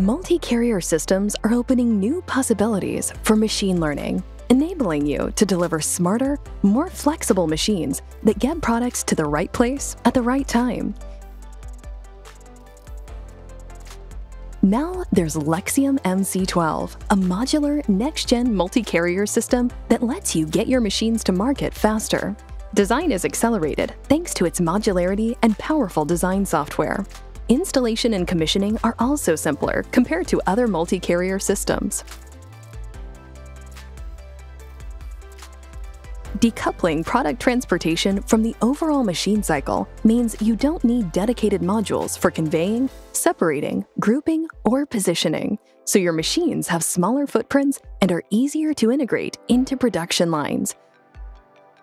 Multi-carrier systems are opening new possibilities for machine learning, enabling you to deliver smarter, more flexible machines that get products to the right place at the right time. Now there's Lexium MC12, a modular, next-gen multi-carrier system that lets you get your machines to market faster. Design is accelerated thanks to its modularity and powerful design software. Installation and commissioning are also simpler compared to other multi-carrier systems. Decoupling product transportation from the overall machine cycle means you don't need dedicated modules for conveying, separating, grouping, or positioning, so your machines have smaller footprints and are easier to integrate into production lines.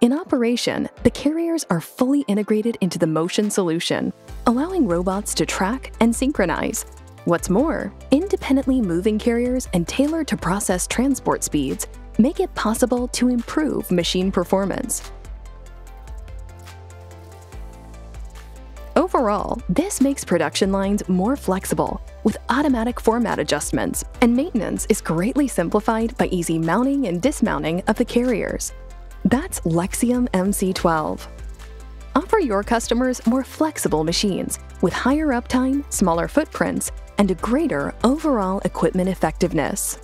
In operation, the carriers are fully integrated into the motion solution, allowing robots to track and synchronize. What's more, independently moving carriers and tailored to process transport speeds make it possible to improve machine performance. Overall, this makes production lines more flexible, with automatic format adjustments, and maintenance is greatly simplified by easy mounting and dismounting of the carriers. That's Lexium MC12. Offer your customers more flexible machines with higher uptime, smaller footprints, and a greater overall equipment effectiveness.